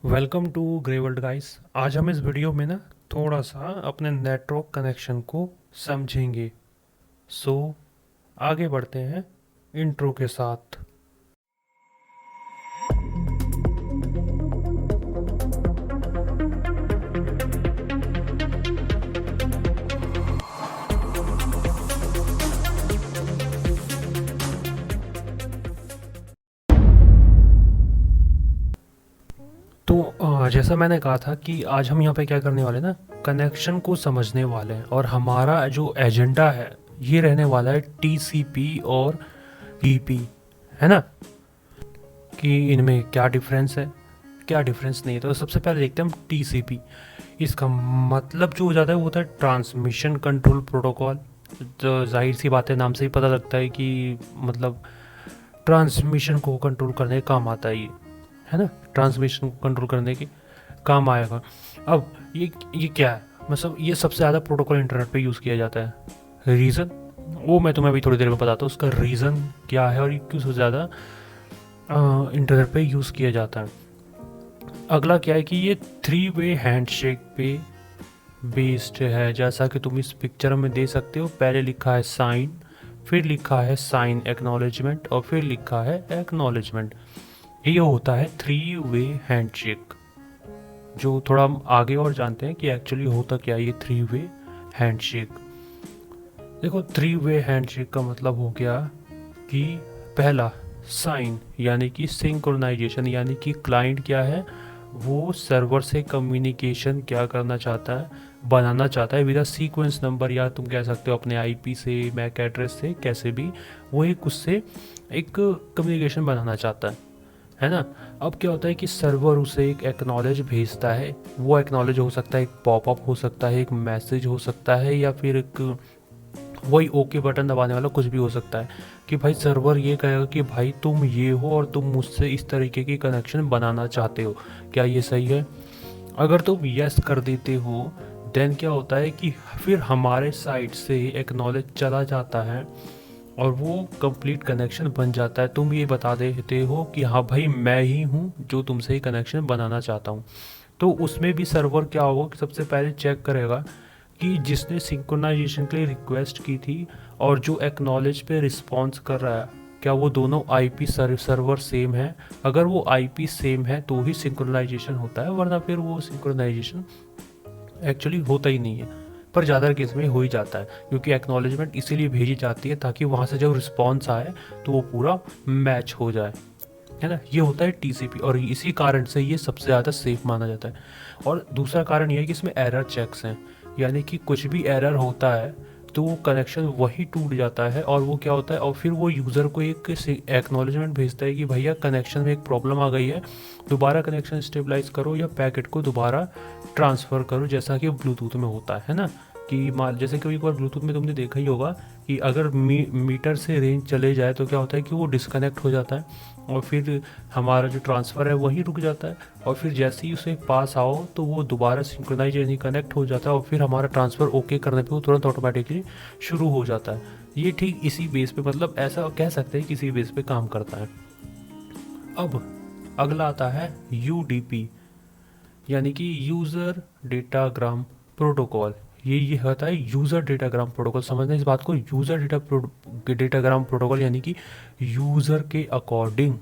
Welcome to grey world guys. आज हम इस वीडियो में ना थोड़ा सा अपने नेटवर्क कनेक्शन को समझेंगे। सो आगे बढ़ते हैं इंट्रो के साथ। तो जैसा मैंने कहा था कि आज हम यहाँ पे क्या करने वाले हैं ना, कनेक्शन को समझने वाले हैं। और हमारा जो एजेंडा है ये रहने वाला है टीसीपी और ईपी, है ना, कि इनमें क्या डिफरेंस है क्या डिफरेंस नहीं है। तो सबसे पहले देखते हैं हम टीसीपी। इसका मतलब जो हो जाता है वो होता है ट्रांसमिशन कंट्रोल प्रोटोकॉल। तो जाहिर सी बात है, नाम से ही पता लगता है कि मतलब ट्रांसमिशन को कंट्रोल करने का काम आता है ये, है ना। ट्रांसमिशन को कंट्रोल करने के काम आएगा। अब ये क्या है, मतलब ये सबसे ज़्यादा प्रोटोकॉल इंटरनेट पे यूज़ किया जाता है। रीज़न वो मैं तुम्हें अभी थोड़ी देर में बताता हूँ, उसका रीज़न क्या है और ये क्यों सबसे ज़्यादा इंटरनेट पे यूज़ किया जाता है। अगला क्या है कि ये 3 वे हैंडशेक पे बेस्ड है, जैसा कि तुम इस पिक्चर में दे सकते हो। पहले लिखा है साइन, फिर लिखा है साइन एक्नॉलेजमेंट और फिर लिखा है एक्नॉलेजमेंट। ये होता है 3 वे हैंडशेक। जो थोड़ा हम आगे और जानते हैं कि एक्चुअली होता क्या है ये 3 वे हैंडशेक। देखो, 3 वे हैंडशेक का मतलब हो गया कि पहला साइन यानी कि सिंक्रोनाइजेशन, यानी कि क्लाइंट क्या है, वो सर्वर से कम्युनिकेशन क्या करना चाहता है, बनाना चाहता है विद सीक्वेंस नंबर, या तुम कह सकते हो अपने आईपी से, मैक एड्रेस से, कैसे भी वो एक उससे एक कम्युनिकेशन बनाना चाहता है ना। अब क्या होता है कि सर्वर उसे एक एक्नॉलेज भेजता है। वो एक्नॉलेज हो सकता है एक पॉपअप, हो सकता है एक मैसेज, हो सकता है या फिर एक वही ओके बटन दबाने वाला कुछ भी हो सकता है कि भाई सर्वर ये कहेगा कि भाई तुम ये हो और तुम मुझसे इस तरीके की कनेक्शन बनाना चाहते हो, क्या ये सही है। अगर तुम यस कर देते हो देन क्या होता है कि फिर हमारे साइड से एक्नॉलेज चला जाता है और वो कंप्लीट कनेक्शन बन जाता है। तुम ये बता देते हो कि हाँ भाई मैं ही हूँ जो तुमसे कनेक्शन बनाना चाहता हूँ। तो उसमें भी सर्वर क्या होगा कि सबसे पहले चेक करेगा कि जिसने सिंक्रोनाइजेशन के लिए रिक्वेस्ट की थी और जो एक्नॉलेज पे रिस्पॉन्स कर रहा है, क्या वो दोनों आईपी सर्वर सेम है। अगर वो आईपी सेम है तो ही सिंक्रोनाइजेशन होता है, वरना फिर वो सिंक्रोनाइजेशन एक्चुअली होता ही नहीं है। पर ज़्यादा केस में हो ही जाता है, क्योंकि एक्नॉलेजमेंट इसीलिए भेजी जाती है ताकि वहाँ से जब रिस्पॉन्स आए तो वो पूरा मैच हो जाए, है ना। ये होता है टीसीपी और इसी कारण से ये सबसे ज़्यादा सेफ माना जाता है। और दूसरा कारण ये है कि इसमें एरर चेक्स हैं, यानी कि कुछ भी एरर होता है तो वो कनेक्शन वही टूट जाता है और वो क्या होता है, और फिर वो यूज़र को एक एक्नॉलेजमेंट भेजता है कि भैया कनेक्शन में एक प्रॉब्लम आ गई है, दोबारा कनेक्शन स्टेबलाइज करो या पैकेट को दोबारा ट्रांसफ़र करो, जैसा कि ब्लूटूथ में होता है ना। कि मान जैसे कि एक बार ब्लूटूथ में तुमने देखा ही होगा कि अगर मीटर से रेंज चले जाए तो क्या होता है कि वो डिस्कनेक्ट हो जाता है और फिर हमारा जो ट्रांसफ़र है वहीं रुक जाता है, और फिर जैसे ही उसे पास आओ तो वो दोबारा सिंक्रोनाइज यानी कनेक्ट हो जाता है और फिर हमारा ट्रांसफ़र ओके करने पे वो तुरंत ऑटोमेटिकली शुरू हो जाता है। ये ठीक इसी बेस पे, मतलब ऐसा कह सकते हैं किसी बेस पे काम करता है। अब अगला आता है यूडीपी, यानी कि यूज़र डेटाग्राम प्रोटोकॉल। ये होता है यूज़र डेटाग्राम प्रोटोकॉल। समझना इस बात को, यूज़र डेटाग्राम प्रोटोकॉल यानी कि यूज़र के अकॉर्डिंग।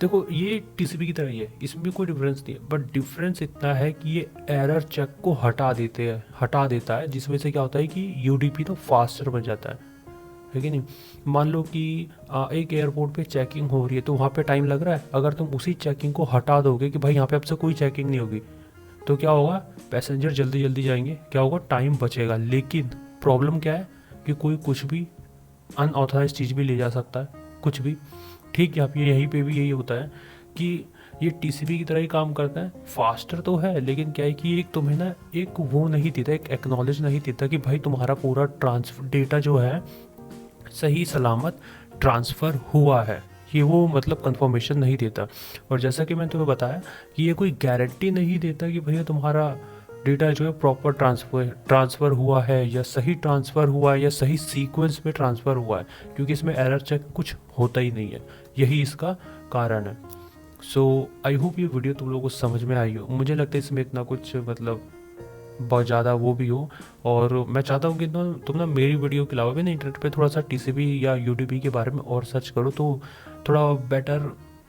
देखो ये टीसीपी की तरह ही है, इसमें भी कोई डिफरेंस नहीं है, बट डिफरेंस इतना है कि ये एरर चेक को हटा देता है, जिसमें से क्या होता है कि यूडीपी तो फास्टर बन जाता है कि नहीं। मान लो कि एक एयरपोर्ट पे चेकिंग हो रही है तो वहाँ पे टाइम लग रहा है, अगर तुम उसी चेकिंग को हटा दोगे कि भाई यहाँ पे अब से कोई चेकिंग नहीं होगी, तो क्या होगा, पैसेंजर जल्दी जल्दी जाएंगे, क्या होगा, टाइम बचेगा। लेकिन प्रॉब्लम क्या है कि कोई कुछ भी अनऑथराइज चीज़ भी ले जा सकता है, कुछ भी। ठीक है, आप ये यहीं पे भी यही होता है कि ये टीसीपी की तरह ही काम करता है, फास्टर तो है, लेकिन क्या है कि एक तुम्हें ना एक वो नहीं देता, एक एक्नॉलेज नहीं देता कि भाई तुम्हारा पूरा ट्रांसफर डेटा जो है सही सलामत ट्रांसफ़र हुआ है। ये वो मतलब कंफर्मेशन नहीं देता। और जैसा कि मैंने तुम्हें बताया कि ये कोई गारंटी नहीं देता कि भैया तुम्हारा डेटा जो है प्रॉपर ट्रांसफ़र हुआ है या सही ट्रांसफ़र हुआ है या सही सीक्वेंस में ट्रांसफ़र हुआ है, क्योंकि इसमें एरर चेक कुछ होता ही नहीं है। यही इसका कारण है। सो आई होप ये वीडियो तुम लोगों को समझ में आई हो। मुझे लगता है इसमें इतना कुछ मतलब बहुत ज़्यादा वो भी हो, और मैं चाहता हूँ कि तुम ना मेरी वीडियो के अलावा भी ना इंटरनेट पे थोड़ा सा टीसीपी या यूडीपी के बारे में और सर्च करो, तो थोड़ा बेटर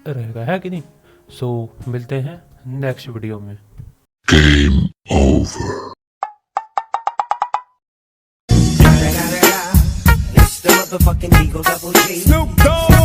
रहेगा, है कि नहीं। सो मिलते हैं नेक्स्ट वीडियो में। Game over. It's the motherfucking Eagle Double G. Snoop Dogg.